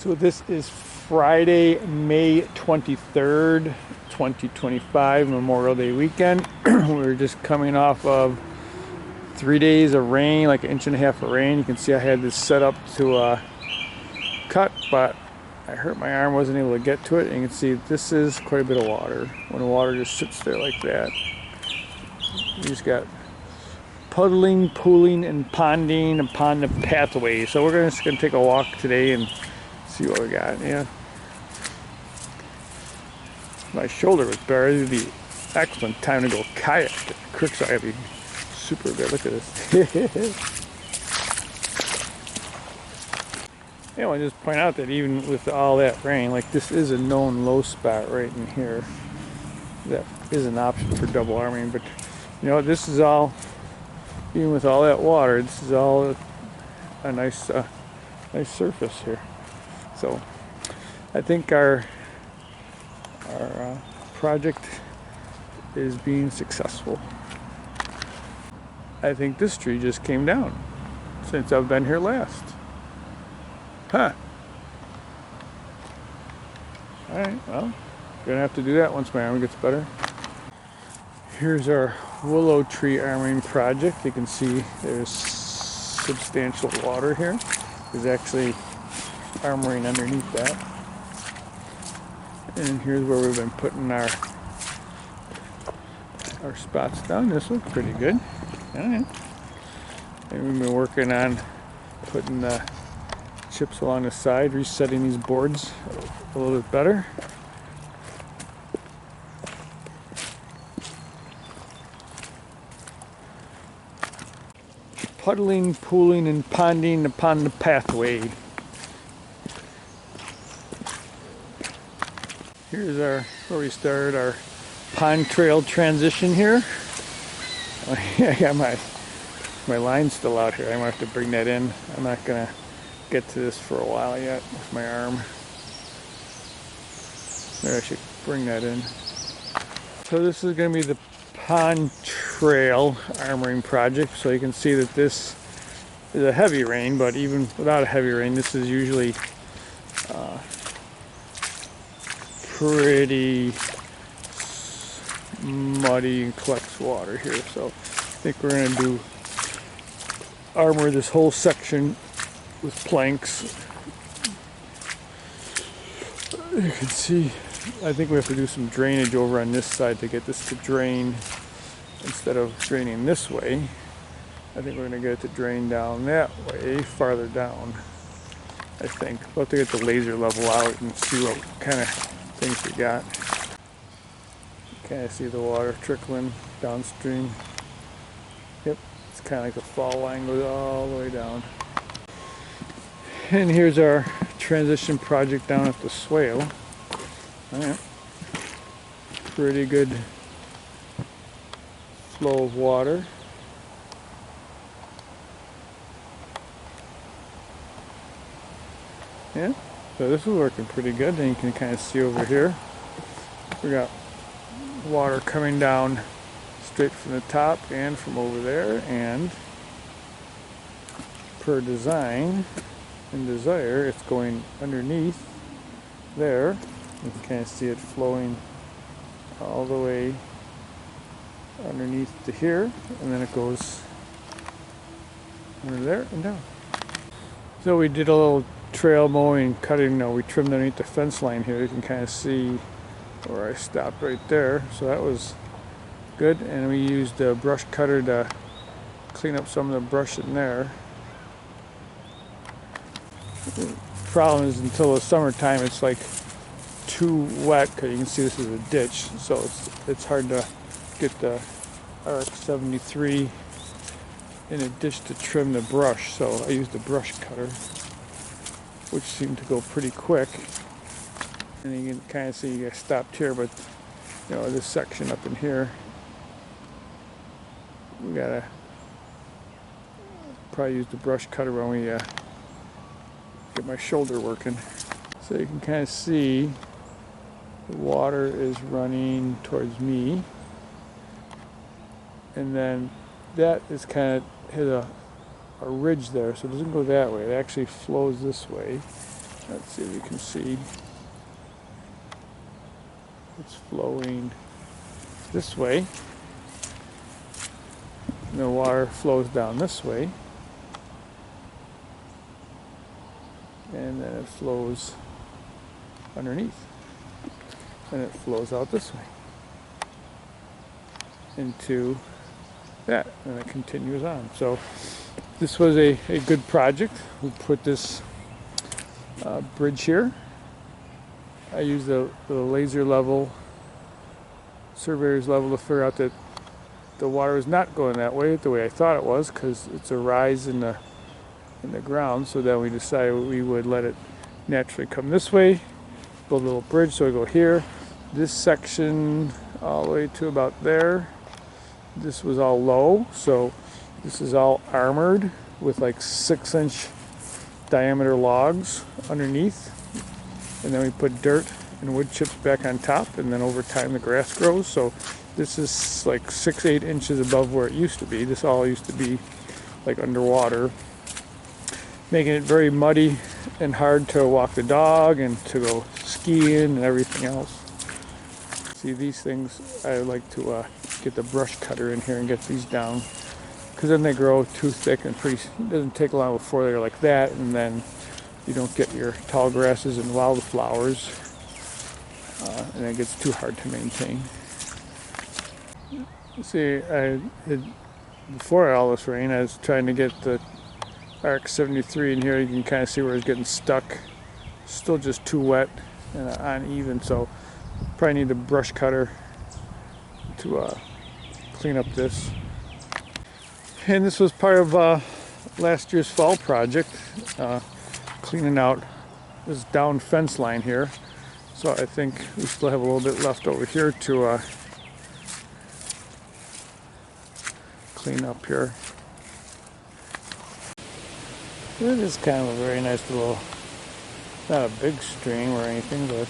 So this is Friday, May 23rd, 2025, Memorial Day weekend. We're just coming off of 3 days of rain, like an inch and a half of rain. You can see I had this set up to cut, but I hurt my arm, wasn't able to get to it. And you can see this is quite a bit of water. When the water just sits there like that, you just got puddling, pooling, and ponding upon the pathway. So we're just gonna take a walk today and see what we got. Yeah, my shoulder was bare. It'd be excellent time to go kayak. The creeks are be super good. Look at this. Yeah, I want to just point out that even with all that rain, like this is a known low spot right in here. That is an option for double arming, but you know, this is all, even with all that water, this is all a nice surface here. So I think our project is being successful. I think this tree just came down since I've been here last. Huh. Alright, well, gonna have to do that once my arm gets better. Here's our willow tree armoring project. You can see there's substantial water here. There's actually armoring underneath that. And here's where we've been putting our spots down. This looks pretty good. Alright. And we've been working on putting the chips along the side, resetting these boards a little bit better. Puddling, pooling, and ponding upon the pathway. Here's where we started our pond trail transition here. I got my line still out here. I might have to bring that in. I'm not gonna get to this for a while yet with my arm. Maybe I should bring that in. So this is gonna be the pond trail armoring project. So you can see that this is a heavy rain, but even without a heavy rain, this is usually pretty muddy and collects water here. So I think we're gonna armor this whole section with planks. You can see, I think we have to do some drainage over on this side to get this to drain. Instead of draining this way, I think we're going to get it to drain down that way, farther down. I think we'll have to get the laser level out and see what kind of things we got. Kind of see the water trickling downstream. Yep, it's kind of like the fall line goes all the way down. And here's our transition project down at the swale. Alright. Pretty good flow of water. Yeah, so this is working pretty good. And you can kind of see over here, we got water coming down straight from the top and from over there, and per design and desire, it's going underneath there. You can kind of see it flowing all the way underneath to here, and then it goes under there and down. So we did a little trail mowing, cutting. We trimmed underneath the fence line here. You can kind of see where I stopped right there. So that was good, and we used a brush cutter to clean up some of the brush in there. The problem is until the summertime it's like too wet, because you can see this is a ditch, so it's hard to get the RX-73 in a ditch to trim the brush. So I used a brush cutter, which seemed to go pretty quick. And you can kind of see I stopped here, but you know, this section up in here, we gotta probably use the brush cutter when we get my shoulder working. So you can kind of see the water is running towards me, and then that is kind of hit a ridge there, so it doesn't go that way. It actually flows this way, Let's see if you can see. It's flowing this way. And the water flows down this way. And then it flows underneath. And it flows out this way into that, and it continues on. So this was a good project. We put this bridge here. I used the laser level, surveyor's level, to figure out that the water is not going that way the way I thought it was, because it's a rise in the ground. So then we decided we would let it naturally come this way, build a little bridge. So we go here, this section all the way to about there. This was all low, so this is all armored with like 6-inch diameter logs underneath, and then we put dirt and wood chips back on top, and then over time the grass grows. So this is like 6-8 inches above where it used to be. This all used to be like underwater, making it very muddy and hard to walk the dog and to go skiing and everything else. See, these things, I like to get the brush cutter in here and get these down, because then they grow too thick and it doesn't take long before they're like that, and then you don't get your tall grasses and wildflowers, and it gets too hard to maintain. See, before all this rain, I was trying to get the RX-73 in here. You can kind of see where it's getting stuck. Still just too wet and uneven, so probably need a brush cutter to clean up this. And this was part of last year's fall project, cleaning out this down fence line here. So I think we still have a little bit left over here to clean up here. It is kind of a very nice little, not a big stream or anything, but